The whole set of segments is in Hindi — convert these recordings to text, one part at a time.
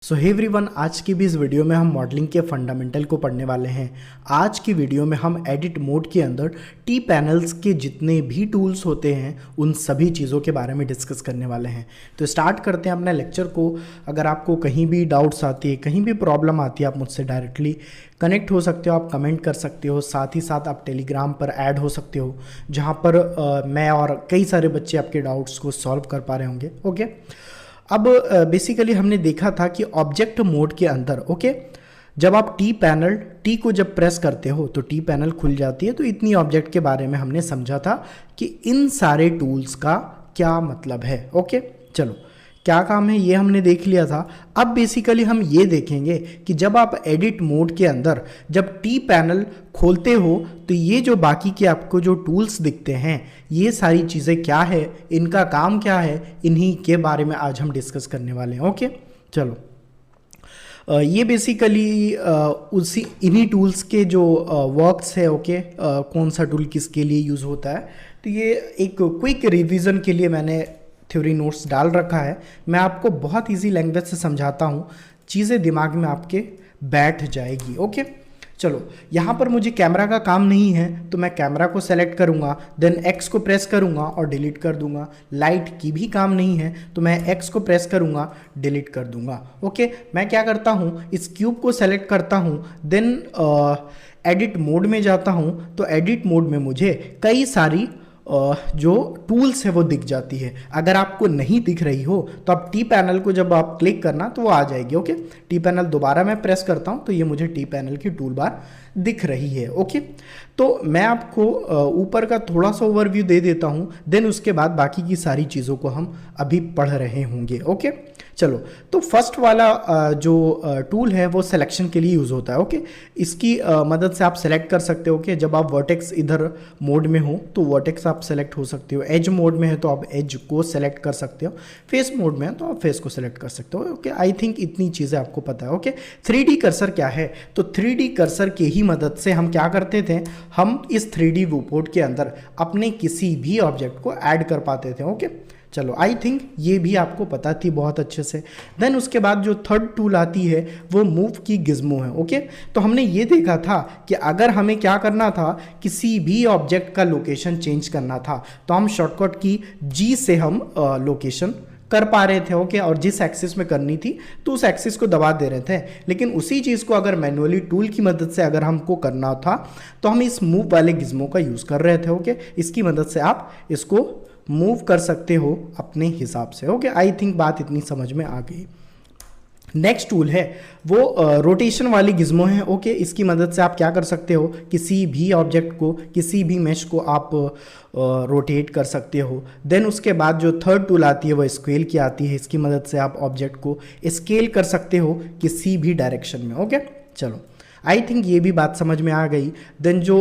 सो हे एवरीवन, आज की भी इस वीडियो में हम मॉडलिंग के फंडामेंटल को पढ़ने वाले हैं। आज की वीडियो में हम एडिट मोड के अंदर टी पैनल्स के जितने भी टूल्स होते हैं उन सभी चीज़ों के बारे में डिस्कस करने वाले हैं। तो स्टार्ट करते हैं अपने लेक्चर को। अगर आपको कहीं भी डाउट्स आती है, कहीं भी प्रॉब्लम आती है, आप मुझसे डायरेक्टली कनेक्ट हो सकते हो, आप कमेंट कर सकते हो। साथ ही साथ आप टेलीग्राम पर ऐड हो सकते हो, जहाँ पर मैं और कई सारे बच्चे आपके डाउट्स को सॉल्व कर पा रहे होंगे। ओके, अब बेसिकली हमने देखा था कि ऑब्जेक्ट मोड के अंदर जब आप टी को जब प्रेस करते हो तो टी पैनल खुल जाती है। तो इतनी ऑब्जेक्ट के बारे में हमने समझा था कि इन सारे टूल्स का क्या मतलब है। ओके, चलो क्या काम है ये हमने देख लिया था। अब बेसिकली हम ये देखेंगे कि जब आप एडिट मोड के अंदर जब टी पैनल खोलते हो तो ये जो बाकी के आपको जो टूल्स दिखते हैं ये सारी चीज़ें क्या है, इनका काम क्या है, इन्हीं के बारे में आज हम डिस्कस करने वाले हैं। ओके, चलो ये बेसिकली उसी इन्हीं टूल्स के जो वर्क्स है। ओके, कौन सा टूल किसके लिए यूज़ होता है, तो ये एक क्विक रिवीजन के लिए मैंने थ्योरी नोट्स डाल रखा है। मैं आपको बहुत इजी लैंग्वेज से समझाता हूँ, चीज़ें दिमाग में आपके बैठ जाएगी। ओके, चलो यहाँ पर मुझे कैमरा का काम नहीं है तो मैं कैमरा को सेलेक्ट करूँगा, देन एक्स को प्रेस करूँगा और डिलीट कर दूँगा। लाइट की भी काम नहीं है तो मैं एक्स को प्रेस करूँगा, डिलीट कर दूँगा। ओके, मैं क्या करता हूँ, इस क्यूब को सेलेक्ट करता हूँ, देन एडिट मोड में जाता हूँ। तो एडिट मोड में मुझे कई सारी जो टूल्स है वो दिख जाती है। अगर आपको नहीं दिख रही हो तो आप टी पैनल को जब आप क्लिक करना तो वो आ जाएगी। ओके, टी पैनल दोबारा मैं प्रेस करता हूँ तो ये मुझे टी पैनल की टूल बार दिख रही है। ओके, तो मैं आपको ऊपर का थोड़ा सा ओवरव्यू दे देता हूँ, देन उसके बाद बाकी की सारी चीज़ों को हम अभी पढ़ रहे होंगे। ओके, चलो तो फर्स्ट वाला जो टूल है वो सिलेक्शन के लिए यूज़ होता है। ओके, इसकी मदद से आप सेलेक्ट कर सकते हो कि जब आप वर्टेक्स इधर मोड में हो तो वर्टेक्स आप सेलेक्ट हो सकते हो, एज मोड में है तो आप एज को सेलेक्ट कर सकते हो, फेस मोड में है तो आप फेस को सेलेक्ट कर सकते हो। ओके, आई थिंक इतनी चीज़ें आपको पता है। ओके, 3D कर्सर क्या है, तो 3D कर्सर के ही मदद से हम क्या करते थे, हम इस 3D व्यू पोर्ट के अंदर अपने किसी भी ऑब्जेक्ट को ऐड कर पाते थे। ओके, चलो आई थिंक ये भी आपको पता थी बहुत अच्छे से। देन उसके बाद जो थर्ड टूल आती है वो मूव की गिज्मो है। ओके, तो हमने ये देखा था कि अगर हमें क्या करना था, किसी भी ऑब्जेक्ट का लोकेशन चेंज करना था तो हम शॉर्टकट की जी से हम लोकेशन कर पा रहे थे। ओके, और जिस एक्सिस में करनी थी तो उस एक्सिस को दबा दे रहे थे। लेकिन उसी चीज़ को अगर मैनुअली टूल की मदद से अगर हमको करना था तो हम इस मूव वाले गिज्मो का यूज़ कर रहे थे। ओके, इसकी मदद से आप इसको मूव कर सकते हो अपने हिसाब से। ओके, आई थिंक बात इतनी समझ में आ गई। नेक्स्ट टूल है वो रोटेशन वाली गिज्मो है। ओके, इसकी मदद से आप क्या कर सकते हो, किसी भी ऑब्जेक्ट को, किसी भी मेश को आप रोटेट कर सकते हो। देन उसके बाद जो थर्ड टूल आती है वो स्केल की आती है। इसकी मदद से आप ऑब्जेक्ट को स्केल कर सकते हो किसी भी डायरेक्शन में। ओके, चलो आई थिंक ये भी बात समझ में आ गई। देन जो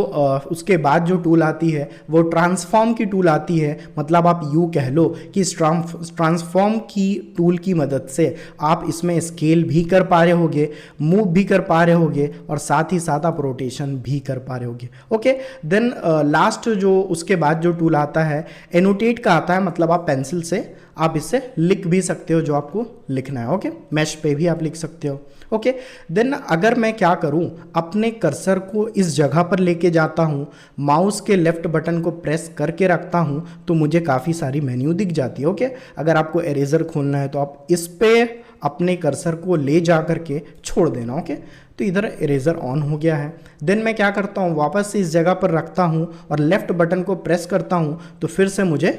उसके बाद जो टूल आती है वो ट्रांसफॉर्म की टूल आती है। मतलब आप यूँ कह लो कि ट्रांसफॉर्म की टूल की मदद से आप इसमें स्केल भी कर पा रहे होगे, मूव भी कर पा रहे होगे और साथ ही साथ आप रोटेशन भी कर पा रहे होगे। ओके, देन लास्ट जो उसके बाद जो टूल आता है एनोटेट का आता है। मतलब आप पेंसिल से आप इससे लिख भी सकते हो जो आपको लिखना है। ओके, मैश पे भी आप लिख सकते हो। ओके, देन अगर मैं क्या करूं, अपने कर्सर को इस जगह पर लेके जाता हूं, माउस के लेफ्ट बटन को प्रेस करके रखता हूं तो मुझे काफ़ी सारी मेन्यू दिख जाती है। ओके, अगर आपको इरेजर खोलना है तो आप इस पे अपने कर्सर को ले जा करके छोड़ देना। ओके, तो इधर इरेजर ऑन हो गया है। देन मैं क्या करता हूँ, वापस से इस जगह पर रखता हूँ और लेफ्ट बटन को प्रेस करता हूँ तो फिर से मुझे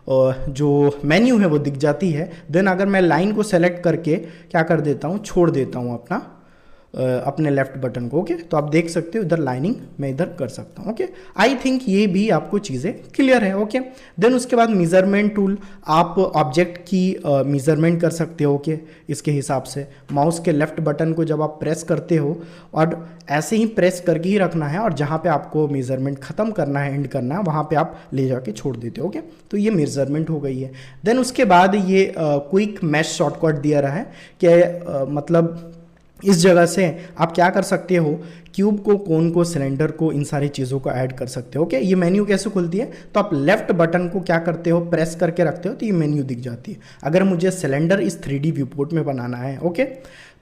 जो मेन्यू है वो दिख जाती है। देन अगर मैं लाइन को सेलेक्ट करके क्या कर देता हूँ, छोड़ देता हूँ अपने लेफ्ट बटन को। ओके, तो आप देख सकते हो इधर लाइनिंग मैं इधर कर सकता हूँ। ओके, आई थिंक ये भी आपको चीज़ें क्लियर है। ओके, देन उसके बाद मेजरमेंट टूल, आप ऑब्जेक्ट की मेजरमेंट कर सकते हो। ओके, इसके हिसाब से माउस के लेफ्ट बटन को जब आप प्रेस करते हो और ऐसे ही प्रेस करके ही रखना है और जहाँ पे आपको मेजरमेंट ख़त्म करना है, एंड करना है, वहाँ पे आप ले जाके छोड़ देते हो। ओके, तो ये मेजरमेंट हो गई है। देन उसके बाद ये क्विक मैश शॉर्टकट दिया रहा है कि मतलब इस जगह से आप क्या कर सकते हो, क्यूब को, कोन को, सिलेंडर को, इन सारी चीज़ों को ऐड कर सकते हो। ओके, ये मेन्यू कैसे खुलती है, तो आप लेफ्ट बटन को क्या करते हो, प्रेस करके रखते हो तो ये मेन्यू दिख जाती है। अगर मुझे सिलेंडर इस 3D व्यू पोर्ट में बनाना है, ओके,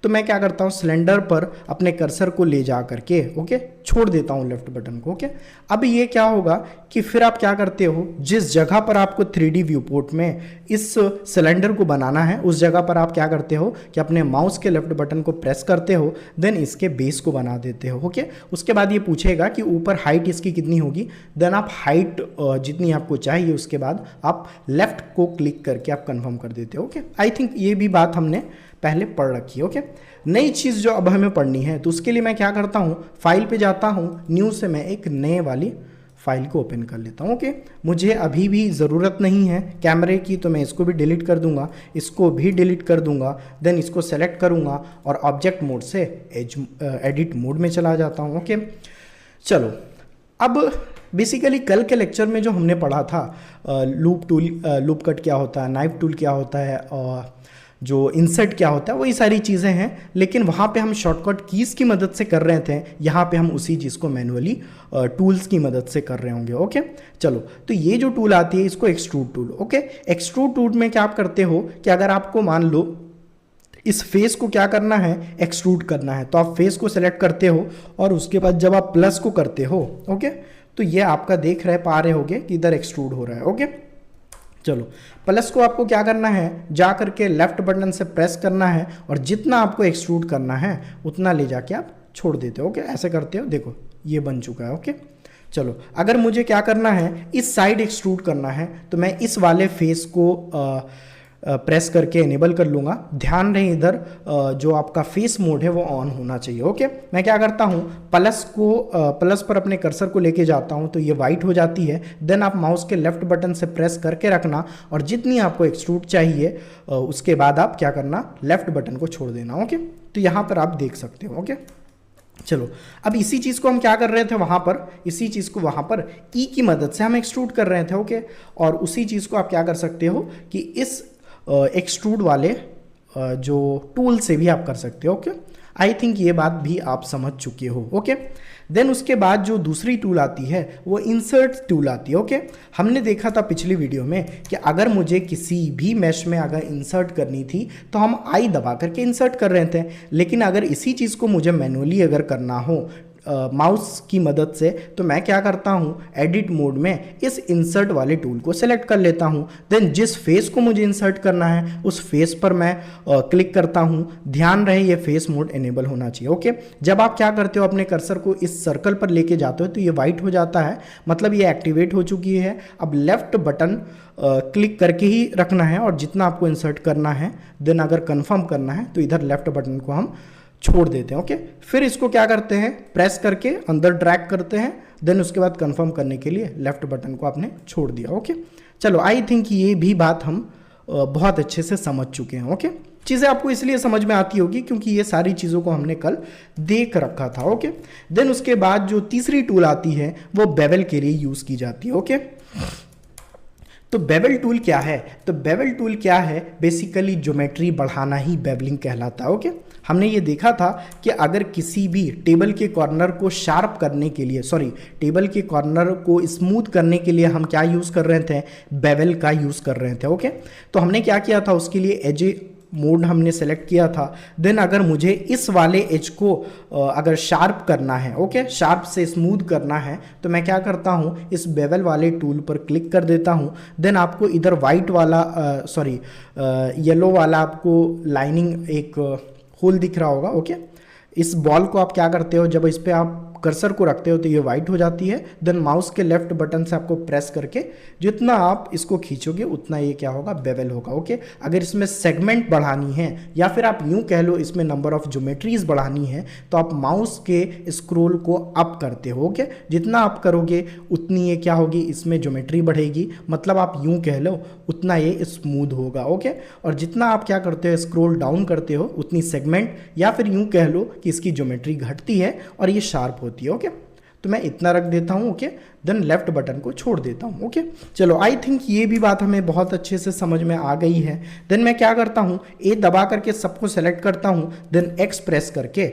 तो मैं क्या करता हूँ सिलेंडर पर अपने कर्सर को ले जा करके ओके छोड़ देता हूँ लेफ्ट बटन को ओके। अब ये क्या होगा कि फिर आप क्या करते हो, जिस जगह पर आपको 3D व्यू पोर्ट में इस सिलेंडर को बनाना है उस जगह पर आप क्या करते हो कि अपने माउस के लेफ्ट बटन को प्रेस करते हो, देन इसके बेस को बना देते हो ओके। उसके बाद ये पूछेगा कि ऊपर हाइट इसकी कितनी होगी, देन आप हाइट जितनी आपको चाहिए उसके बाद आप लेफ्ट को क्लिक करके आप कंफर्म कर देते हो ओके। आई थिंक ये भी बात हमने पहले पढ़ रखी है ओके। नई चीज़ जो अब हमें पढ़नी है तो उसके लिए मैं क्या करता हूँ, फाइल पे जाता हूँ, न्यू से मैं एक नए वाली फाइल को ओपन कर लेता हूँ ओके। मुझे अभी भी ज़रूरत नहीं है कैमरे की तो मैं इसको भी डिलीट कर दूंगा, इसको भी डिलीट कर दूंगा, देन इसको सेलेक्ट करूँगा और ऑब्जेक्ट मोड से एडिट मोड में चला जाता हूँ ओके। चलो अब बेसिकली कल के लेक्चर में जो हमने पढ़ा था लूप टूल, लूप कट क्या होता है, नाइफ टूल क्या होता है और जो इंसर्ट क्या होता है, वही सारी चीज़ें हैं, लेकिन वहाँ पे हम शॉर्टकट कीज़ की मदद से कर रहे थे, यहाँ पे हम उसी चीज़ को मैनुअली टूल्स की मदद से कर रहे होंगे ओके। चलो तो ये जो टूल आती है इसको extrude tool okay. Extrude tool में क्या आप करते हो कि अगर आपको मान लो इस फेस को क्या करना है, एक्सट्रूड करना है, तो आप फेस को सेलेक्ट करते हो और उसके बाद जब आप प्लस को करते हो ओके तो ये आपका देख रहे पा रहे होगे कि इधर एक्सट्रूड हो रहा है ओके। चलो प्लस को आपको क्या करना है, जा करके लेफ्ट बटन से प्रेस करना है और जितना आपको एक्सट्रूड करना है उतना ले जाके आप छोड़ देते हो ओके। ऐसे करते हो, देखो ये बन चुका है ओके। चलो अगर मुझे क्या करना है, इस साइड एक्सट्रूड करना है तो मैं इस वाले फेस को प्रेस करके इनेबल कर लूँगा। ध्यान रहे इधर जो आपका फेस मोड है वो ऑन होना चाहिए ओके। मैं क्या करता हूँ, प्लस पर अपने कर्सर को लेके जाता हूँ तो ये वाइट हो जाती है, देन आप माउस के लेफ्ट बटन से प्रेस करके रखना और जितनी आपको एक्सट्रूड चाहिए उसके बाद आप क्या करना, लेफ्ट बटन को छोड़ देना ओके। तो यहाँ पर आप देख सकते हो ओके। चलो अब इसी चीज़ को हम क्या कर रहे थे वहाँ पर, इसी चीज़ को वहाँ पर ई की मदद से हम एक्सट्रूड कर रहे थे ओके। और उसी चीज़ को आप क्या कर सकते हो कि इस एक्सट्रूड वाले जो टूल से भी आप कर सकते हो ओके। आई थिंक ये बात भी आप समझ चुके हो ओके। देन उसके बाद जो दूसरी टूल आती है वो इंसर्ट टूल आती है ओके। हमने देखा था पिछली वीडियो में कि अगर मुझे किसी भी मैश में अगर इंसर्ट करनी थी तो हम आई दबा करके इंसर्ट कर रहे थे, लेकिन अगर इसी चीज़ को मुझे मैनुअली अगर करना हो माउस की मदद से तो मैं क्या करता हूँ, एडिट मोड में इस इंसर्ट वाले टूल को सेलेक्ट कर लेता हूँ, देन जिस फेस को मुझे इंसर्ट करना है उस फेस पर मैं क्लिक करता हूँ। ध्यान रहे ये फेस मोड इनेबल होना चाहिए ओके। जब आप क्या करते हो, अपने कर्सर को इस सर्कल पर लेके जाते हो तो ये वाइट हो जाता है, मतलब ये एक्टिवेट हो चुकी है। अब लेफ्ट बटन क्लिक करके ही रखना है और जितना आपको इंसर्ट करना है, देन अगर कंफर्म करना है तो इधर लेफ्ट बटन को हम छोड़ देते हैं ओके। फिर इसको क्या करते हैं, प्रेस करके अंदर ड्रैग करते हैं, देन उसके बाद कंफर्म करने के लिए लेफ्ट बटन को आपने छोड़ दिया ओके। चलो आई थिंक ये भी बात हम बहुत अच्छे से समझ चुके हैं ओके। चीज़ें आपको इसलिए समझ में आती होगी क्योंकि ये सारी चीज़ों को हमने कल देख रखा था ओके। देन उसके बाद जो तीसरी टूल आती है वो बेवल के लिए यूज़ की जाती है ओके। तो बेवल टूल क्या है, तो बेवल टूल क्या है, बेसिकली ज्योमेट्री बढ़ाना ही बेवलिंग कहलाता है ओके। हमने ये देखा था कि अगर किसी भी टेबल के कॉर्नर को शार्प करने के लिए, टेबल के कॉर्नर को स्मूथ करने के लिए हम क्या यूज़ कर रहे थे, बेवल का यूज़ कर रहे थे ओके। तो हमने क्या किया था, उसके लिए एज मोड हमने सेलेक्ट किया था। देन अगर मुझे इस वाले एज को अगर शार्प करना है ओके, शार्प से स्मूथ करना है तो मैं क्या करता हूँ, इस बेवल वाले टूल पर क्लिक कर देता हूँ। देन आपको इधर वाइट वाला येलो वाला आपको लाइनिंग एक होल दिख रहा होगा ओके। इस बॉल को आप क्या करते हो, जब इस पर आप कर्सर को रखते हो तो ये वाइट हो जाती है। देन माउस के लेफ्ट बटन से आपको प्रेस करके जितना आप इसको खींचोगे उतना ये क्या होगा, बेवल होगा ओके। अगर इसमें सेगमेंट बढ़ानी है या फिर आप यूं कह लो इसमें नंबर ऑफ ज्योमेट्रीज बढ़ानी है तो आप माउस के स्क्रोल को अप करते हो ओके। जितना आप करोगे उतनी ये क्या होगी, इसमें ज्योमेट्री बढ़ेगी, मतलब आप यूं कह लो उतना ये स्मूथ होगा ओके। और जितना आप क्या करते हो, स्क्रोल डाउन करते हो, उतनी सेगमेंट या फिर यूं कह लो कि इसकी ज्योमेट्री घटती है और ये शार्प होती है ओके। तो मैं इतना रख देता हूँ। ओके, देन लेफ्ट बटन को छोड़ देता हूँ। ओके, चलो आई थिंक ये भी बात हमें बहुत अच्छे से समझ में आ गई है। देन मैं क्या करता हूँ, ए दबा करके सबको सेलेक्ट करता हूँ, देन एक्स प्रेस करके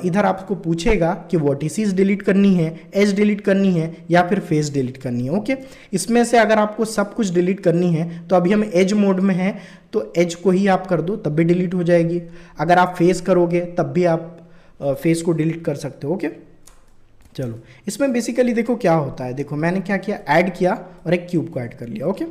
इधर आपको पूछेगा कि वर्टिसेस डिलीट करनी है, एज डिलीट करनी है या फिर फेस डिलीट करनी है। ओके, इसमें से अगर आपको सब कुछ डिलीट करनी है तो अभी हम एज मोड में हैं तो एज को ही आप कर दो तब भी डिलीट हो जाएगी। अगर आप फेस करोगे तब भी आप फेस को डिलीट कर सकते हो। ओके, चलो इसमें बेसिकली देखो क्या होता है। देखो मैंने क्या किया, ऐड किया और एक क्यूब को ऐड कर लिया। ओके,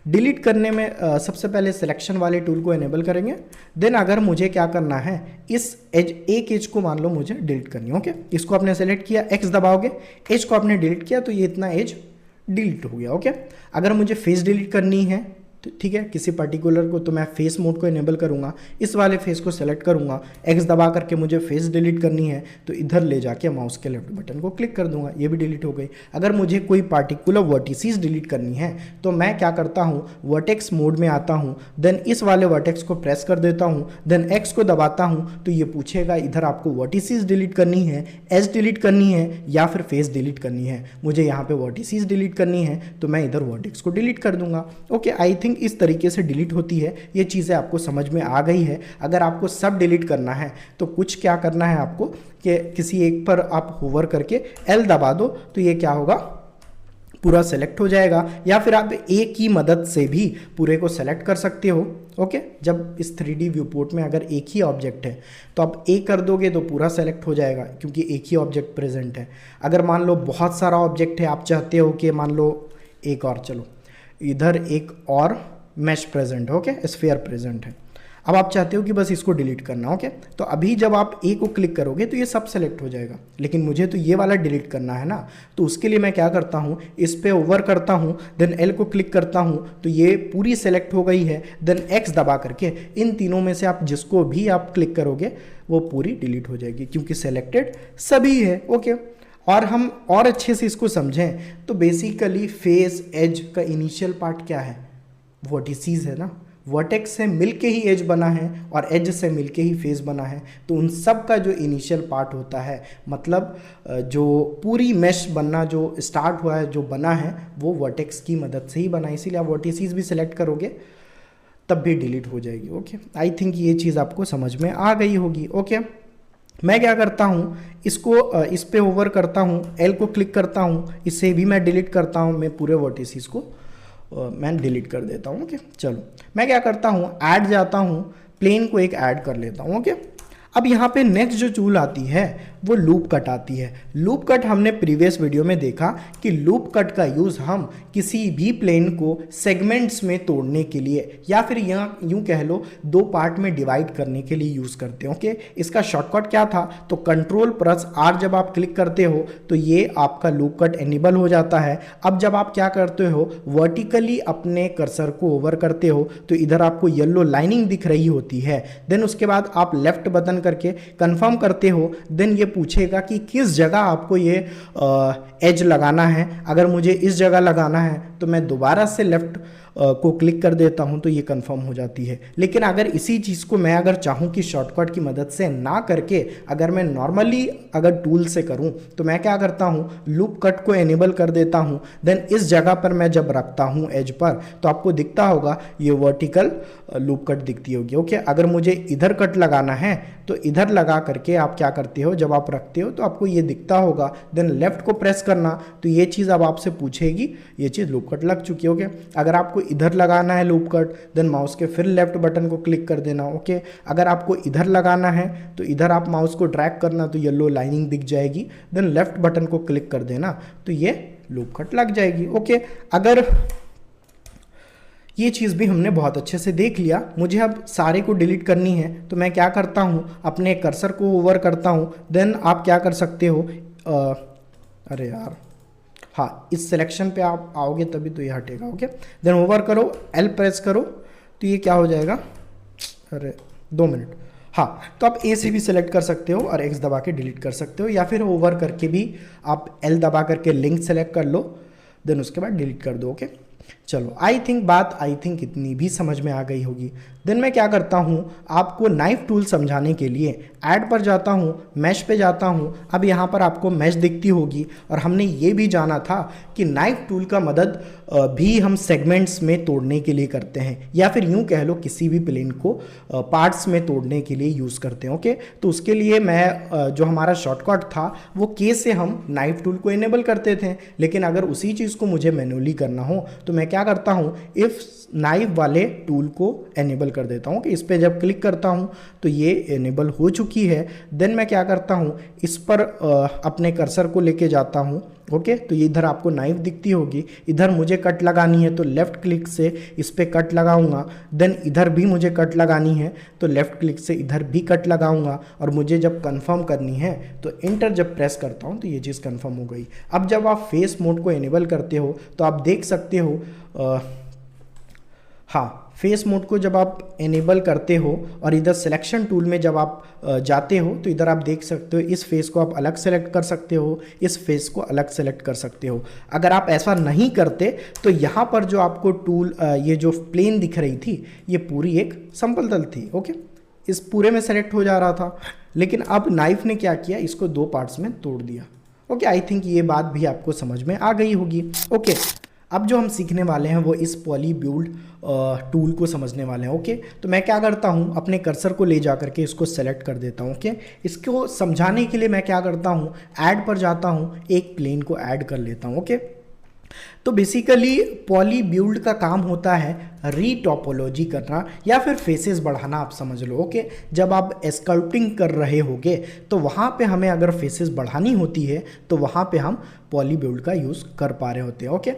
डिलीट करने में सबसे पहले सिलेक्शन वाले टूल को एनेबल करेंगे। देन अगर मुझे क्या करना है, इस एज, एक एज को मान लो मुझे डिलीट करनी है। ओके, इसको आपने सेलेक्ट किया, एक्स दबाओगे, एज को आपने डिलीट किया तो ये इतना एज डिलीट हो गया। ओके, अगर मुझे फेस डिलीट करनी है तो ठीक है, किसी पर्टिकुलर को, तो मैं फेस मोड को इनेबल करूंगा, इस वाले फेस को सेलेक्ट करूंगा, एक्स दबा करके मुझे फेस डिलीट करनी है तो इधर ले जाके माउस के लेफ्ट बटन को क्लिक कर दूंगा, ये भी डिलीट हो गई। अगर मुझे कोई पार्टिकुलर वर्टिसेस डिलीट करनी है तो मैं क्या करता हूँ, वर्टेक्स मोड में आता हूँ, देन इस वाले वर्टेक्स को प्रेस कर देता हूँ, देन एक्स को दबाता हूँ तो ये पूछेगा इधर आपको वर्टिसेस डिलीट करनी है, एज डिलीट करनी है या फिर फेस डिलीट करनी है। मुझे यहाँ पे वर्टिसेस डिलीट करनी है तो मैं इधर वर्टेक्स को डिलीट कर दूंगा। ओके, आई थिंक इस तरीके से डिलीट होती है। ये चीज़ें आपको समझ में आ गई है। अगर आपको सब डिलीट करना है तो कुछ क्या करना है आपको कि किसी एक पर आप होवर करके एल दबा दो तो ये क्या होगा, पूरा सेलेक्ट हो जाएगा, या फिर आप ए की मदद से भी पूरे को सेलेक्ट कर सकते हो। ओके, जब इस 3D व्यू पोर्ट में अगर एक ही ऑब्जेक्ट है तो आप ए कर दोगे तो पूरा सेलेक्ट हो जाएगा क्योंकि एक ही ऑब्जेक्ट प्रेजेंट है। अगर मान लो बहुत सारा ऑब्जेक्ट है, आप चाहते हो कि मान लो एक और, चलो इधर एक और मैश प्रेजेंट है, ओके, स्फीयर प्रेजेंट है, अब आप चाहते हो कि बस इसको डिलीट करना। ओके, तो अभी जब आप ए को क्लिक करोगे तो ये सब सेलेक्ट हो जाएगा, लेकिन मुझे तो ये वाला डिलीट करना है ना, तो उसके लिए मैं क्या करता हूँ, इस पे ओवर करता हूँ, देन एल को क्लिक करता हूँ तो ये पूरी सेलेक्ट हो गई है। देन एक्स दबा करके इन तीनों में से आप जिसको भी आप क्लिक करोगे वो पूरी डिलीट हो जाएगी क्योंकि सेलेक्टेड सभी है। ओके, और हम और अच्छे से इसको समझें तो बेसिकली फेस एज का इनिशियल पार्ट क्या है, वर्टिसेस है ना, वर्टेक्स से मिलके ही एज बना है और एज से मिलके ही फेस बना है, तो उन सब का जो इनिशियल पार्ट होता है, मतलब जो पूरी मैश बनना जो स्टार्ट हुआ है, जो बना है, वो वर्टेक्स की मदद से ही बना, इसीलिए आप वर्टिसेस भी सिलेक्ट करोगे तब भी डिलीट हो जाएगी। ओके, आई थिंक ये चीज़ आपको समझ में आ गई होगी। ओके, मैं क्या करता हूँ, इसको इस पे ओवर करता हूँ, एल को क्लिक करता हूँ, इससे भी मैं डिलीट करता हूँ, मैं पूरे वर्टिसेस को मैं डिलीट कर देता हूँ। ओके, चलो मैं क्या करता हूँ, ऐड जाता हूँ, प्लेन को एक ऐड कर लेता हूँ। ओके, अब यहाँ पे नेक्स्ट जो टूल आती है वो लूप कट आती है। लूप कट हमने प्रीवियस वीडियो में देखा कि लूप कट का यूज़ हम किसी भी प्लेन को सेगमेंट्स में तोड़ने के लिए या फिर यहाँ यूँ कह लो दो पार्ट में डिवाइड करने के लिए यूज़ करते हैं। ओके, इसका शॉर्टकट क्या था, तो कंट्रोल प्लस आर जब आप क्लिक करते हो तो ये आपका लूप कट एनेबल हो जाता है। अब जब आप क्या करते हो, वर्टिकली अपने कर्सर को ओवर करते हो तो इधर आपको येलो लाइनिंग दिख रही होती है। देन उसके बाद आप लेफ्ट बटन करके कंफर्म करते हो, देन ये पूछेगा कि किस जगह आपको ये एज लगाना है। अगर मुझे इस जगह लगाना है तो मैं दोबारा से लेफ्ट को क्लिक कर देता हूं तो ये कंफर्म हो जाती है। लेकिन अगर इसी चीज़ को मैं अगर चाहूं कि शॉर्टकट की मदद से ना करके अगर मैं नॉर्मली अगर टूल से करूं तो मैं क्या करता हूं, लूप कट को एनेबल कर देता हूं। देन इस जगह पर मैं जब रखता हूं एज पर तो आपको दिखता होगा ये वर्टिकल लूप कट दिखती होगी। ओके, अगर मुझे इधर कट लगाना है तो इधर लगा करके आप क्या करते हो, जब आप रखते हो तो आपको ये दिखता होगा। देन लेफ्ट को प्रेस करना तो ये चीज़ अब आपसे पूछेगी, ये चीज़ लूप कट लग चुकी है। ओके, अगर आपको इधर लगाना है लूप कट, देन माउस के फिर लेफ्ट बटन को क्लिक कर देना। ओके, अगर आपको इधर लगाना है तो इधर आप माउस को ड्रैग करना तो येलो लाइनिंग दिख जाएगी। देन लेफ्ट बटन को क्लिक कर देना तो ये लूप कट लग जाएगी। ओके, अगर ये चीज़ भी हमने बहुत अच्छे से देख लिया, मुझे अब सारे को डिलीट करनी है तो मैं क्या करता हूँ, अपने कर्सर को ओवर करता हूँ। देन आप क्या कर सकते हो, अरे यार हाँ, इस सिलेक्शन पे आप आओगे तभी तो ये हटेगा। ओके, देन ओवर करो, एल प्रेस करो तो ये क्या हो जाएगा, अरे 2 मिनट, हाँ, तो आप ए से भी सिलेक्ट कर सकते हो और एक्स दबा के डिलीट कर सकते हो, या फिर ओवर करके भी आप एल दबा करके लिंक सेलेक्ट कर लो, देन उसके बाद डिलीट कर दो। ओके, चलो आई थिंक इतनी भी समझ में आ गई होगी। देन मैं क्या करता हूँ, आपको नाइफ टूल समझाने के लिए ऐड पर जाता हूँ, मैश पे जाता हूँ। अब यहाँ पर आपको मैश दिखती होगी और हमने ये भी जाना था कि नाइफ टूल का मदद भी हम सेगमेंट्स में तोड़ने के लिए करते हैं, या फिर यूँ कह लो किसी भी प्लेन को पार्ट्स में तोड़ने के लिए यूज़ करते हैं। ओके, तो उसके लिए मैं जो हमारा शॉर्टकट था वो के से हम नाइफ टूल को इनेबल करते थे, लेकिन अगर उसी चीज़ को मुझे मैनुअली करना हो तो मैं क्या करता हूँ, इफ़ नाइफ वाले टूल को एनेबल कर देता हूँ कि इस पे जब क्लिक करता हूँ तो ये एनेबल हो चुकी है। देन मैं क्या करता हूँ, इस पर अपने कर्सर को लेके जाता हूँ। ओके, तो ये इधर आपको नाइफ दिखती होगी, इधर मुझे कट लगानी है तो लेफ़्ट क्लिक से इस पे कट लगाऊंगा। देन इधर भी मुझे कट लगानी है तो लेफ़्ट क्लिक से इधर भी कट लगाऊंगा, और मुझे जब कंफर्म करनी है तो इंटर जब प्रेस करता हूँ तो ये चीज़ कंफर्म हो गई। अब जब आप फेस मोड को इनेबल करते हो तो आप देख सकते हो हाँ, फेस मोड को जब आप इनेबल करते हो और इधर सिलेक्शन टूल में जब आप जाते हो तो इधर आप देख सकते हो इस फेस को आप अलग सेलेक्ट कर सकते हो, इस फेस को अलग सेलेक्ट कर सकते हो। अगर आप ऐसा नहीं करते तो यहाँ पर जो आपको टूल ये जो प्लेन दिख रही थी ये पूरी एक समतल तल थी। ओके, इस पूरे में सेलेक्ट हो जा रहा था, लेकिन अब नाइफ ने क्या किया, इसको दो पार्ट्स में तोड़ दिया। ओके, आई थिंक ये बात भी आपको समझ में आ गई होगी। ओके, अब जो हम सीखने वाले हैं वो इस पॉली बिल्ड टूल को समझने वाले हैं। ओके, तो मैं क्या करता हूँ, अपने कर्सर को ले जा करके इसको सेलेक्ट कर देता हूँ। ओके, इसको समझाने के लिए मैं क्या करता हूँ, ऐड पर जाता हूँ, एक प्लेन को ऐड कर लेता हूँ। ओके, तो बेसिकली पॉली बिल्ड का काम होता है रीटॉपोलॉजी करना या फिर फेसेस बढ़ाना, आप समझ लो। ओके, जब आप स्कल्पटिंग कर रहे होगे तो वहाँ पे हमें अगर फेसेस बढ़ानी होती है तो वहाँ पे हम पॉली बिल्ड का यूज़ कर पा रहे होते हैं। ओके,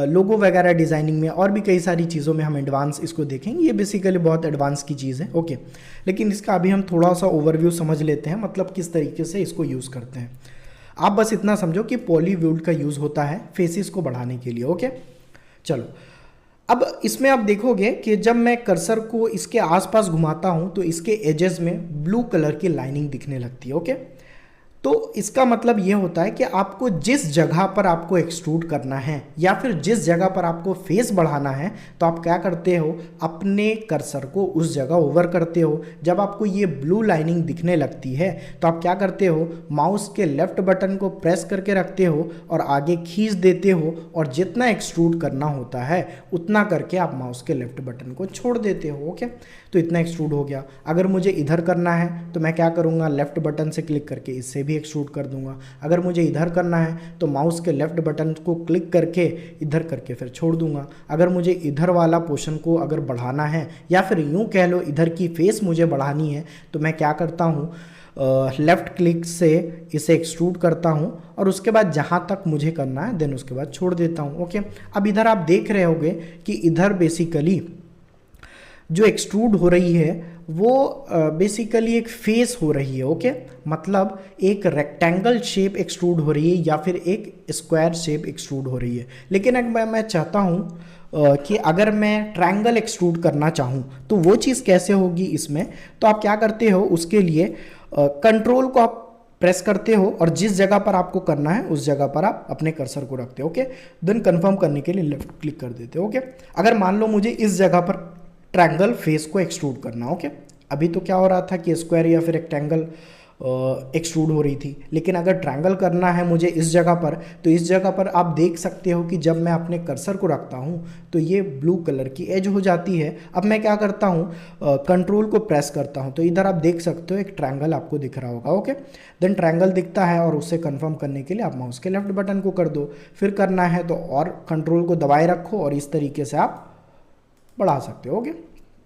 लोगो वगैरह डिज़ाइनिंग में और भी कई सारी चीज़ों में हम एडवांस इसको देखेंगे, ये बेसिकली बहुत एडवांस की चीज़ है। ओके, लेकिन इसका अभी हम थोड़ा सा ओवरव्यू समझ लेते हैं, मतलब किस तरीके से इसको यूज़ करते हैं। आप बस इतना समझो कि पॉली बिल्ड का यूज़ होता है फेसेस को बढ़ाने के लिए। ओके, चलो अब इसमें आप देखोगे कि जब मैं कर्सर को इसके आसपास घुमाता हूं तो इसके एजेस में ब्लू कलर की लाइनिंग दिखने लगती है। ओके, तो इसका मतलब ये होता है कि आपको जिस जगह पर आपको एक्सट्रूड करना है या फिर जिस जगह पर आपको फेस बढ़ाना है तो आप क्या करते हो, अपने कर्सर को उस जगह ओवर करते हो। जब आपको ये ब्लू लाइनिंग दिखने लगती है तो आप क्या करते हो, माउस के लेफ्ट बटन को प्रेस करके रखते हो और आगे खींच देते हो, और जितना एक्सट्रूड करना होता है उतना करके आप माउस के लेफ्ट बटन को छोड़ देते हो। ओके, तो इतना एक्सट्रूड हो गया। अगर मुझे इधर करना है तो मैं क्या करूँगा, लेफ्ट बटन से क्लिक करके इससे भी एक्सट्रूड कर दूंगा। अगर मुझे इधर करना है तो माउस के लेफ्ट बटन को क्लिक करके इधर करके फिर छोड़ दूंगा। अगर मुझे इधर वाला पोर्शन को अगर बढ़ाना है या फिर यूं कह लो इधर की फेस मुझे बढ़ानी है तो मैं क्या करता हूँ, लेफ़्ट क्लिक से इसे एक्सट्रूड करता हूँ और उसके बाद जहाँ तक मुझे करना है देन उसके बाद छोड़ देता हूँ। ओके, अब इधर आप देख रहे होगे कि इधर बेसिकली जो एक्सट्रूड हो रही है वो बेसिकली एक फेस हो रही है। ओके, मतलब एक रेक्टेंगल शेप एक्सट्रूड हो रही है या फिर एक स्क्वायर शेप एक्सट्रूड हो रही है। लेकिन अगर मैं चाहता हूँ कि अगर मैं ट्रायंगल एक्सट्रूड करना चाहूँ तो वो चीज़ कैसे होगी इसमें, तो आप क्या करते हो, उसके लिए कंट्रोल को आप प्रेस करते हो और जिस जगह पर आपको करना है उस जगह पर आप अपने कर्सर को रखते हो। ओके, देन कंफर्म करने के लिए लेफ्ट क्लिक कर देते हो। ओके, अगर मान लो मुझे इस जगह पर ट्रायंगल फेस को एक्सट्रूड करना। ओके, अभी तो क्या हो रहा था कि स्क्वायर या फिर रेक्टेंगल एक्सट्रूड हो रही थी, लेकिन अगर ट्रायंगल करना है मुझे इस जगह पर तो इस जगह पर आप देख सकते हो कि जब मैं अपने कर्सर को रखता हूँ तो ये ब्लू कलर की एज हो जाती है। अब मैं क्या करता हूँ, कंट्रोल को प्रेस करता हूँ तो इधर आप देख सकते हो एक ट्रायंगल आपको दिख रहा होगा। ओके, देन ट्रायंगल दिखता है और उससे कंफर्म करने के लिए आप माउस के लेफ्ट बटन को कर दो, फिर करना है तो और कंट्रोल को दबाए रखो और इस तरीके से आप बढ़ा सकते हो। ओके,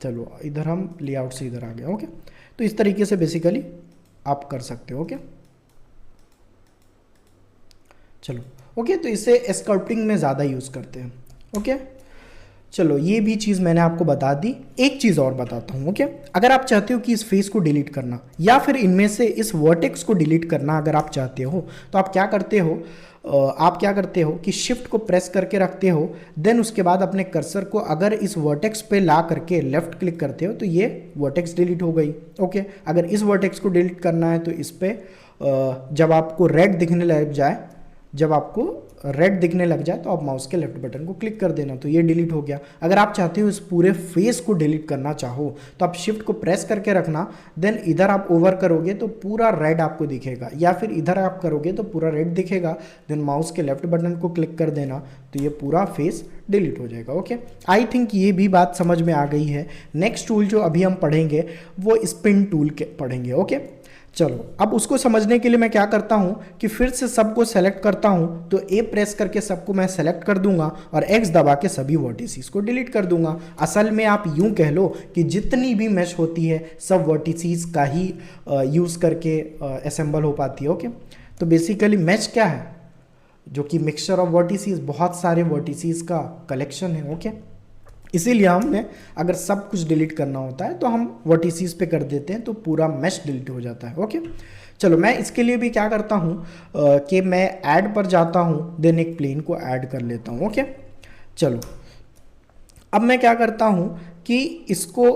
चलो इधर हम लेआउट से इधर आ गए। ओके, तो इस तरीके से बेसिकली आप कर सकते हो। ओके, चलो ओके, तो इसे स्कल्पटिंग में ज़्यादा यूज़ करते हैं। ओके, चलो ये भी चीज़ मैंने आपको बता दी। एक चीज़ और बताता हूँ। ओके, अगर आप चाहते हो कि इस फेस को डिलीट करना या फिर इनमें से इस वर्टेक्स को डिलीट करना अगर आप चाहते हो तो आप क्या करते हो, कि शिफ्ट को प्रेस करके रखते हो, देन उसके बाद अपने कर्सर को अगर इस वर्टेक्स पे ला करके लेफ्ट क्लिक करते हो तो ये वर्टेक्स डिलीट हो गई। ओके, अगर इस वर्टेक्स को डिलीट करना है तो इस पे जब आपको रेड दिखने लग जाए जब आपको रेड दिखने लग जाए तो आप माउस के लेफ्ट बटन को क्लिक कर देना, तो ये डिलीट हो गया। अगर आप चाहते हो इस पूरे फेस को डिलीट करना चाहो तो आप शिफ्ट को प्रेस करके रखना, देन इधर आप ओवर करोगे तो पूरा रेड आपको दिखेगा, या फिर इधर आप करोगे तो पूरा रेड दिखेगा, देन माउस के लेफ्ट बटन को क्लिक कर देना तो ये पूरा फेस डिलीट हो जाएगा। ओके, आई थिंक ये भी बात समझ में आ गई है। नेक्स्ट टूल जो अभी हम पढ़ेंगे वो स्पिन टूल के पढ़ेंगे। ओके, चलो अब उसको समझने के लिए मैं क्या करता हूँ कि फिर से सबको सेलेक्ट करता हूँ, तो ए प्रेस करके सबको मैं सेलेक्ट कर दूंगा और एक्स दबा के सभी वर्टिसेस को डिलीट कर दूंगा। असल में आप यूं कह लो कि जितनी भी मैश होती है सब वर्टिसेस का ही यूज़ करके असेंबल हो पाती है। ओके, तो बेसिकली मैश क्या है, जो कि मिक्सचर ऑफ वर्टिसेस, बहुत सारे वर्टिसेस का कलेक्शन है। ओके, इसीलिए हमने अगर सब कुछ डिलीट करना होता है तो हम वर्टिसेस पे कर देते हैं तो पूरा मैश डिलीट हो जाता है। ओके, चलो मैं इसके लिए भी क्या करता हूँ कि मैं ऐड पर जाता हूँ, देन एक प्लेन को ऐड कर लेता हूँ। ओके, चलो अब मैं क्या करता हूँ कि इसको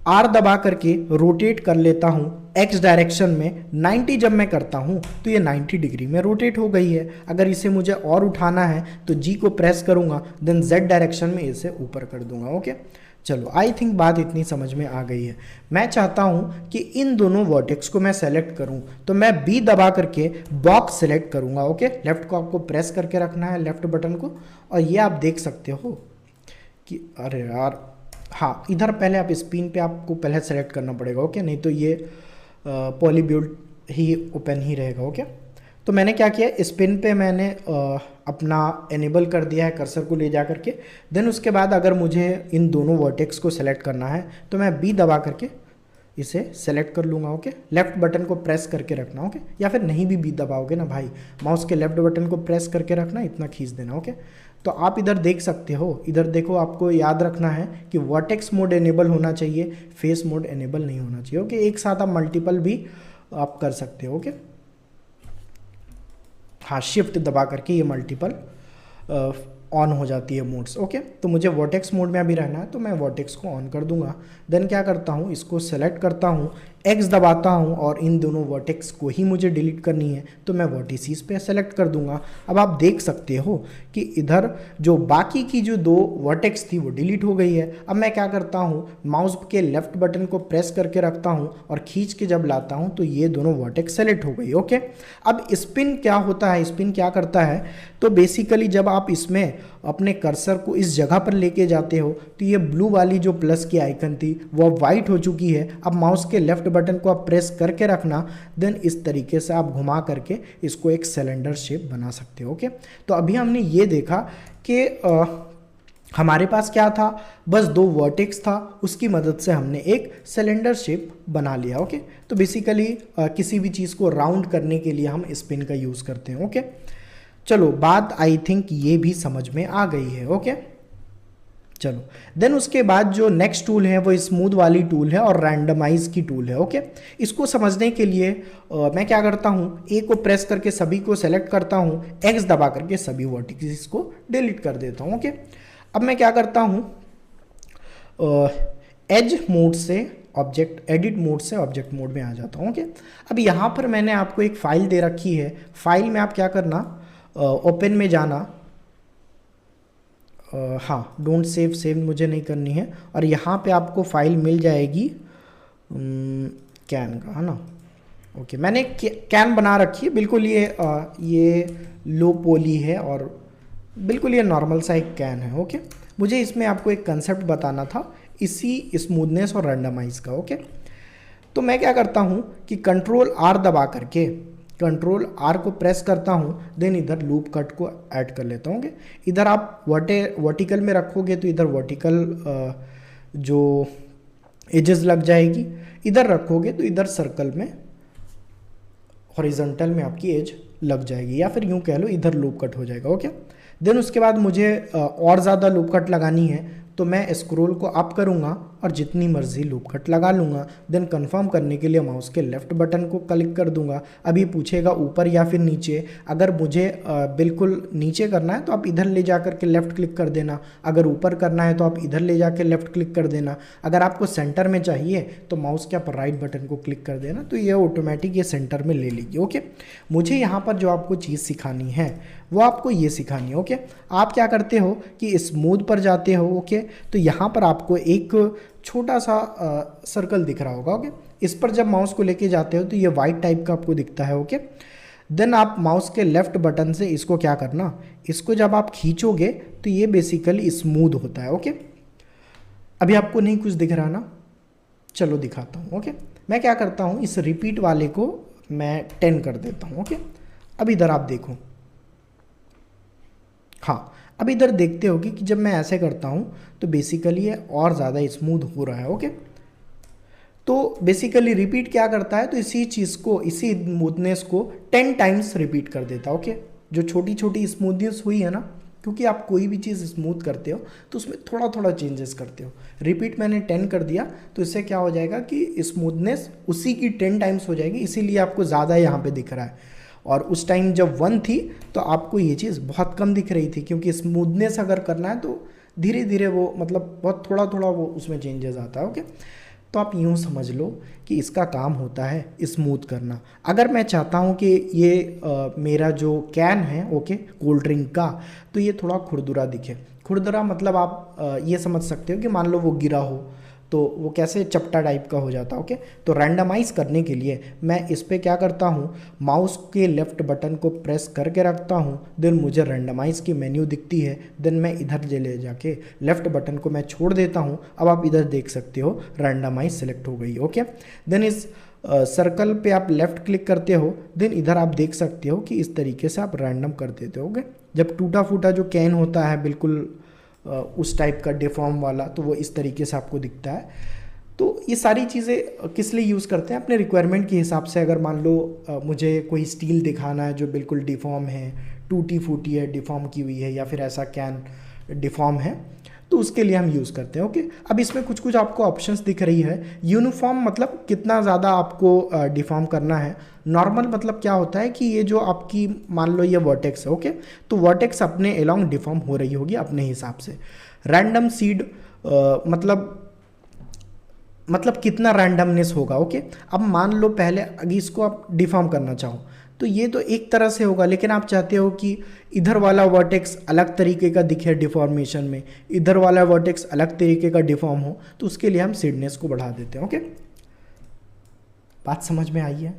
आर दबा करके रोटेट कर लेता हूँ एक्स डायरेक्शन में। 90 जब मैं करता हूँ तो ये 90 डिग्री में रोटेट हो गई है। अगर इसे मुझे और उठाना है तो जी को प्रेस करूँगा, देन जेड डायरेक्शन में इसे ऊपर कर दूंगा। ओके, चलो आई थिंक बात इतनी समझ में आ गई है। मैं चाहता हूँ कि इन दोनों वर्टेक्स को मैं सेलेक्ट करूँ, तो मैं बी दबा करके बॉक्स सेलेक्ट करूँगा। ओके, लेफ्ट को आपको प्रेस करके रखना है, लेफ्ट बटन को, और ये आप देख सकते हो कि अरे यार हाँ, इधर पहले आप स्पिन पे आपको पहले सेलेक्ट करना पड़ेगा। ओके, नहीं तो ये पॉलीब्यूल्ड ही ओपन ही रहेगा। ओके, तो मैंने क्या किया, स्पिन पे मैंने अपना एनेबल कर दिया है कर्सर को ले जा करके। देन उसके बाद अगर मुझे इन दोनों वर्टेक्स को सेलेक्ट करना है तो मैं बी दबा करके इसे सेलेक्ट कर लूँगा। ओके, लेफ्ट बटन को प्रेस करके रखना। ओके, या फिर नहीं भी बी दबाओगे ना भाई, माउस के लेफ्ट बटन को प्रेस करके रखना, इतना खींच देना। ओके, तो आप इधर देख सकते हो, इधर देखो, आपको याद रखना है कि वर्टेक्स मोड एनेबल होना चाहिए, फेस मोड एनेबल नहीं होना चाहिए। ओके, एक साथ आप मल्टीपल भी आप कर सकते हो। ओके, हाँ, शिफ्ट दबा करके ये मल्टीपल ऑन हो जाती है मोड्स। ओके, तो मुझे वर्टेक्स मोड में अभी रहना है तो मैं वर्टेक्स को ऑन कर दूंगा। देन क्या करता हूँ, इसको सेलेक्ट करता हूँ, एक्स दबाता हूँ और इन दोनों वर्टेक्स को ही मुझे डिलीट करनी है तो मैं वर्टिसेस पे सेलेक्ट कर दूंगा। अब आप देख सकते हो कि इधर जो बाकी की जो दो वर्टेक्स थी वो डिलीट हो गई है। अब मैं क्या करता हूँ, माउस के लेफ्ट बटन को प्रेस करके रखता हूँ और खींच के जब लाता हूँ तो ये दोनों वर्टेक्स सेलेक्ट हो गई। ओके, अब स्पिन क्या होता है, स्पिन क्या करता है, तो बेसिकली जब आप इसमें अपने कर्सर को इस जगह पर लेके जाते हो तो ये ब्लू वाली जो प्लस की आइकन थी वो वाइट हो चुकी है। अब माउस के लेफ्ट बटन को आप प्रेस करके रखना, देन इस तरीके से आप घुमा करके इसको एक सिलेंडर शेप बना सकते हो। ओके, तो अभी हमने ये देखा कि हमारे पास क्या था, बस दो वर्टेक्स था, उसकी मदद से हमने एक सिलेंडर शेप बना लिया। ओके, तो बेसिकली किसी भी चीज़ को राउंड करने के लिए हम स्पिन का यूज़ करते हैं। ओके, चलो बात आई थिंक ये भी समझ में आ गई है। ओके, चलो देन उसके बाद जो नेक्स्ट टूल है वो स्मूथ वाली टूल है और रैंडमाइज की टूल है। ओके, इसको समझने के लिए मैं क्या करता हूँ, ए को प्रेस करके सभी को सेलेक्ट करता हूँ, एक्स दबा करके सभी वर्टिसेस को डिलीट कर देता हूँ। ओके, अब मैं क्या करता हूँ, एज मोड से ऑब्जेक्ट, एडिट मोड से ऑब्जेक्ट मोड में आ जाता हूँ। ओके, अब यहाँ पर मैंने आपको एक फ़ाइल दे रखी है, फाइल में आप क्या करना, ओपन में जाना, हाँ, डोंट सेव, सेव मुझे नहीं करनी है, और यहाँ पे आपको फाइल मिल जाएगी कैन का, है ना। ओके, मैंने कैन बना रखी है, बिल्कुल ये लो पोली है और बिल्कुल ये नॉर्मल सा एक कैन है। ओके, मुझे इसमें आपको एक कंसेप्ट बताना था इसी स्मूथनेस और रैंडमाइज का। ओके, तो मैं क्या करता हूँ कि कंट्रोल आर दबा करके, कंट्रोल आर को प्रेस करता हूँ, देन इधर लूप कट को ऐड कर लेता हूँ। इधर आप वर्टिकल में रखोगे तो इधर वर्टिकल जो एजेस लग जाएगी, इधर रखोगे तो इधर सर्कल में हॉरिजॉन्टल में आपकी एज लग जाएगी, या फिर यूँ कह लो इधर लूप कट हो जाएगा। ओके, देन उसके बाद मुझे और ज़्यादा लूप कट लगानी है तो मैं स्क्रॉल को अप करूँगा और जितनी मर्जी लूप कट लगा लूँगा। देन कंफर्म करने के लिए माउस के लेफ्ट बटन को क्लिक कर दूंगा। अभी पूछेगा ऊपर या फिर नीचे। अगर मुझे बिल्कुल नीचे करना है तो आप इधर ले जा के लेफ़्ट क्लिक कर देना, अगर ऊपर करना है तो आप इधर ले जाकर लेफ़्ट क्लिक कर देना। अगर आपको सेंटर में चाहिए तो माउस के आप राइट बटन को क्लिक कर देना, तो ये ऑटोमेटिक ये सेंटर में ले लीजिए। ओके, मुझे यहाँ पर जो आपको चीज़ सिखानी है वो आपको ये सिखानी है। ओके, आप क्या करते हो कि स्मूथ पर जाते हो। ओके, तो यहाँ पर आपको एक छोटा सा सर्कल दिख रहा होगा। ओके, इस पर जब माउस को लेके जाते हो तो ये वाइट टाइप का आपको दिखता है। ओके, देन आप माउस के लेफ्ट बटन से इसको क्या करना, इसको जब आप खींचोगे तो ये बेसिकली स्मूथ होता है। ओके, अभी आपको नहीं कुछ दिख रहा ना, चलो दिखाता हूँ। ओके, मैं क्या करता हूँ, इस रिपीट वाले को मैं 10 कर देता हूँ। ओके, अब इधर आप देखो, हाँ अब इधर देखते हो कि जब मैं ऐसे करता हूँ तो बेसिकली ये और ज़्यादा स्मूथ हो रहा है। ओके, तो बेसिकली रिपीट क्या करता है, तो इसी चीज़ को, इसी स्मूथनेस को 10 टाइम्स रिपीट कर देता है। ओके, जो छोटी छोटी स्मूथनेस हुई है ना, क्योंकि आप कोई भी चीज़ स्मूथ करते हो तो उसमें थोड़ा थोड़ा चेंजेस करते हो। रिपीट मैंने 10 कर दिया तो इससे क्या हो जाएगा कि स्मूथनेस उसी की 10 टाइम्स हो जाएगी, इसीलिए आपको ज़्यादा यहाँ पे दिख रहा है। और उस टाइम जब 1 थी तो आपको ये चीज़ बहुत कम दिख रही थी, क्योंकि स्मूथनेस अगर करना है तो धीरे धीरे वो मतलब बहुत थोड़ा थोड़ा वो उसमें चेंजेस आता है। ओके, तो आप यूँ समझ लो कि इसका काम होता है स्मूथ करना। अगर मैं चाहता हूँ कि ये मेरा जो कैन है, ओके, कोल्ड ड्रिंक का, तो ये थोड़ा खुरदुरा दिखे। खुरदुरा मतलब आप ये समझ सकते हो कि मान लो वो गिरा हो तो वो कैसे चपटा टाइप का हो जाता है। ओके, तो रैंडमाइज़ करने के लिए मैं इस पर क्या करता हूँ, माउस के लेफ्ट बटन को प्रेस करके रखता हूँ। देन मुझे रैंडमाइज़ की मेन्यू दिखती है, देन मैं इधर ले जाके लेफ्ट बटन को मैं छोड़ देता हूँ। अब आप इधर देख सकते हो रैंडमाइज सेलेक्ट हो गई। ओके, देन इस सर्कल पे आप लेफ़्ट क्लिक करते हो, देन इधर आप देख सकते हो कि इस तरीके से आप रैंडम कर देते हो। ओके, जब टूटा फूटा जो कैन होता है बिल्कुल उस टाइप का डिफॉर्म वाला, तो वो इस तरीके से आपको दिखता है। तो ये सारी चीज़ें किस लिए यूज़ करते हैं, अपने रिक्वायरमेंट के हिसाब से। अगर मान लो मुझे कोई स्टील दिखाना है जो बिल्कुल डिफॉर्म है, टूटी फूटी है, डिफॉर्म की हुई है, या फिर ऐसा कैन डिफॉर्म है, तो उसके लिए हम यूज़ करते हैं। ओके, अब इसमें कुछ कुछ आपको ऑप्शंस दिख रही है। यूनिफॉर्म मतलब कितना ज़्यादा आपको डिफॉर्म करना है। नॉर्मल मतलब क्या होता है कि ये जो आपकी मान लो ये वर्टेक्स है। ओके, तो वर्टेक्स अपने अलोंग डिफॉर्म हो रही होगी अपने हिसाब से। रैंडम सीड मतलब कितना रैंडमनेस होगा। ओके, अब मान लो पहले अगर इसको आप डिफॉर्म करना चाहो तो ये तो एक तरह से होगा, लेकिन आप चाहते हो कि इधर वाला वर्टेक्स अलग तरीके का दिखे डिफॉर्मेशन में, इधर वाला वर्टेक्स अलग तरीके का डिफॉर्म हो, तो उसके लिए हम सीडनेस को बढ़ा देते हैं। ओके, बात समझ में आई है?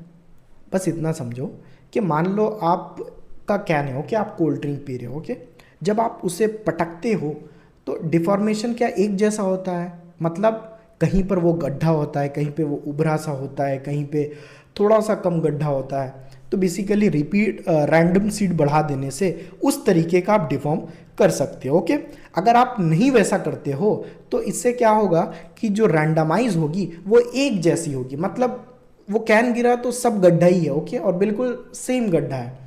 बस इतना समझो कि मान लो आपका कैन है। ओके, आप कोल्ड ड्रिंक पी रहे हो। ओके, जब आप उसे पटकते हो तो डिफॉर्मेशन क्या एक जैसा होता है, मतलब कहीं पर वो गड्ढा होता है, कहीं पे वो उभरा सा होता है, कहीं पे थोड़ा सा कम गड्ढा होता है। तो बेसिकली रिपीट रैंडम सीड बढ़ा देने से उस तरीके का आप डिफॉर्म कर सकते हो। ओके, अगर आप नहीं वैसा करते हो तो इससे क्या होगा कि जो रैंडमाइज होगी वो एक जैसी होगी, मतलब वो कैन गिरा तो सब गड्ढा ही है। ओके, और बिल्कुल सेम गड्ढा है,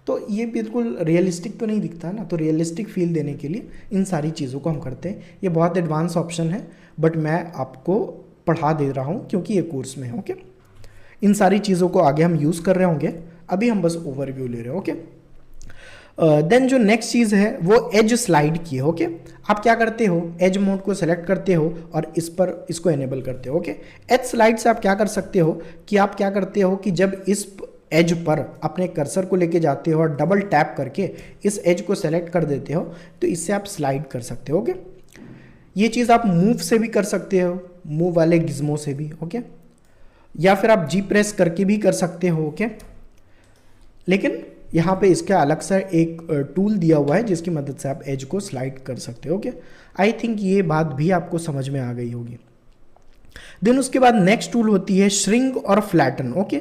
तो ये बिल्कुल रियलिस्टिक तो नहीं दिखता ना। तो रियलिस्टिक फील देने के लिए इन सारी चीज़ों को हम करते हैं। ये बहुत एडवांस ऑप्शन है, बट मैं आपको पढ़ा दे रहा हूँ क्योंकि ये कोर्स में है। ओके, इन सारी चीज़ों को आगे हम यूज़ कर रहे होंगे, अभी हम बस ओवरव्यू ले रहे हैं। ओके, देन जो नेक्स्ट चीज़ है वो एज स्लाइड की है। ओके, आप क्या करते हो, एज मोड को सेलेक्ट करते हो और इस पर इसको एनेबल करते हो। ओके, एज स्लाइड से आप क्या कर सकते हो कि आप क्या करते हो कि जब इस एज पर अपने कर्सर को लेके जाते हो और डबल टैप करके इस एज को सेलेक्ट कर देते हो, तो इससे आप स्लाइड कर सकते हो। ओके, ये चीज़ आप मूव से भी कर सकते हो, मूव वाले गिज्मो से भी। ओके, या फिर आप जी प्रेस करके भी कर सकते हो। ओके, लेकिन यहाँ पे इसका अलग सा एक टूल दिया हुआ है जिसकी मदद से आप एज को स्लाइड कर सकते हो। ओके, आई थिंक ये बात भी आपको समझ में आ गई होगी। देन उसके बाद नेक्स्ट टूल होती है श्रिंक और फ्लैटन। ओके,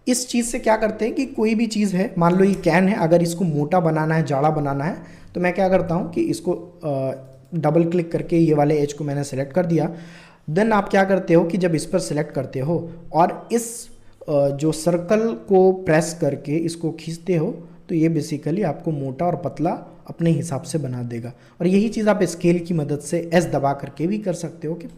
इस चीज़ से क्या करते हैं कि कोई भी चीज़ है, मान लो ये कैन है, अगर इसको मोटा बनाना है, जाड़ा बनाना है, तो मैं क्या करता हूँ कि इसको डबल क्लिक करके ये वाले एज को मैंने सेलेक्ट कर दिया। देन आप क्या करते हो कि जब इस पर सेलेक्ट करते हो और इस जो सर्कल को प्रेस करके इसको खींचते हो, तो ये बेसिकली आपको मोटा और पतला अपने हिसाब से बना देगा। और यही चीज़ आप स्केल की मदद से एस दबा करके भी कर सकते हो। ओके,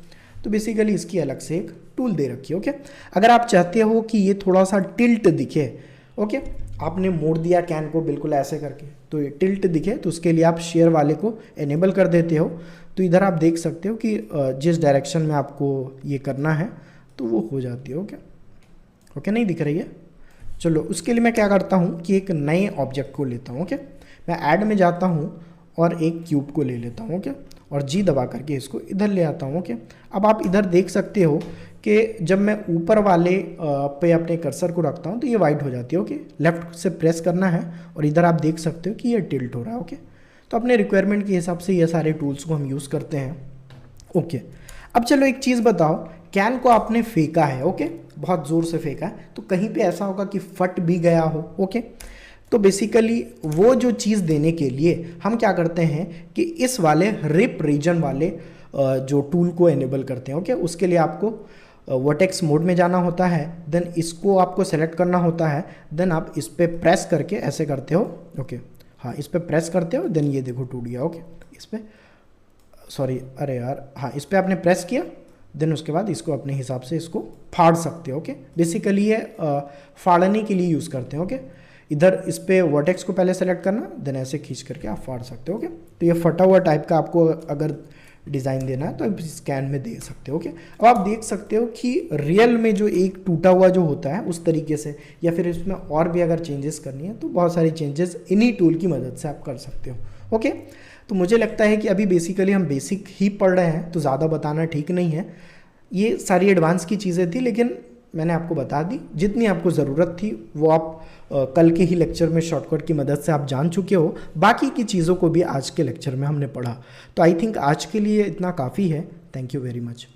तो बेसिकली इसकी अलग से एक टूल दे रखी है। ओके, अगर आप चाहते हो कि ये थोड़ा सा टिल्ट दिखे, ओके, आपने मोड़ दिया कैन को बिल्कुल ऐसे करके तो ये टिल्ट दिखे, तो उसके लिए आप शेयर वाले को एनेबल कर देते हो। तो इधर आप देख सकते हो कि जिस डायरेक्शन में आपको ये करना है तो वो हो जाती है। ओके ओके, नहीं दिख रही है। चलो उसके लिए मैं क्या करता हूँ कि एक नए ऑब्जेक्ट को लेता हूँ। ओके, मैं ऐड में जाता हूँ और एक क्यूब को ले लेता हूँ। ओके, और जी दबा करके इसको इधर ले आता हूँ। ओके, अब आप इधर देख सकते हो कि जब मैं ऊपर वाले पे अपने कर्सर को रखता हूँ तो ये वाइट हो जाती है। ओके, लेफ्ट से प्रेस करना है और इधर आप देख सकते हो कि ये टिल्ट हो रहा है। ओके, तो अपने रिक्वायरमेंट के हिसाब से ये सारे टूल्स को हम यूज़ करते हैं। ओके, अब चलो एक चीज़ बताओ, कैन को आपने फेंका है, ओके, बहुत ज़ोर से फेंका है, तो कहीं पे ऐसा होगा कि फट भी गया हो। ओके, तो बेसिकली वो जो चीज़ देने के लिए हम क्या करते हैं कि इस वाले रिप रीजन वाले जो टूल को एनेबल करते हैं। ओके, उसके लिए आपको वर्टेक्स मोड में जाना होता है, देन इसको आपको सेलेक्ट करना होता है, देन आप इस पर प्रेस करके ऐसे करते हो। ओके, हाँ, इस पर प्रेस करते हो, देन ये देखो टूट गया। ओके, इस पर सॉरी, अरे यार, हाँ, इस पर आपने प्रेस किया, देन उसके बाद इसको अपने हिसाब से इसको फाड़ सकते हो। ओके, बेसिकली ये फाड़ने के लिए यूज़ करते हैं। ओके, इधर इस पे वर्टेक्स को पहले सेलेक्ट करना, देन ऐसे खींच करके आप फाड़ सकते हो। ओके, तो ये फटा हुआ टाइप का आपको अगर डिज़ाइन देना है तो आप स्कैन में दे सकते हो। ओके, अब आप देख सकते हो कि रियल में जो एक टूटा हुआ जो होता है उस तरीके से, या फिर इसमें और भी अगर चेंजेस करनी है तो बहुत सारी चेंजेस इन्हीं टूल की मदद से आप कर सकते हो। ओके, तो मुझे लगता है कि अभी बेसिकली हम बेसिक ही पढ़ रहे हैं तो ज़्यादा बताना ठीक नहीं है। ये सारी एडवांस की चीज़ें थी, लेकिन मैंने आपको बता दी, जितनी आपको ज़रूरत थी वो आप कल के ही लेक्चर में शॉर्टकट की मदद से आप जान चुके हो। बाकी की चीज़ों को भी आज के लेक्चर में हमने पढ़ा। तो आई थिंक आज के लिए इतना काफ़ी है। Thank you very much.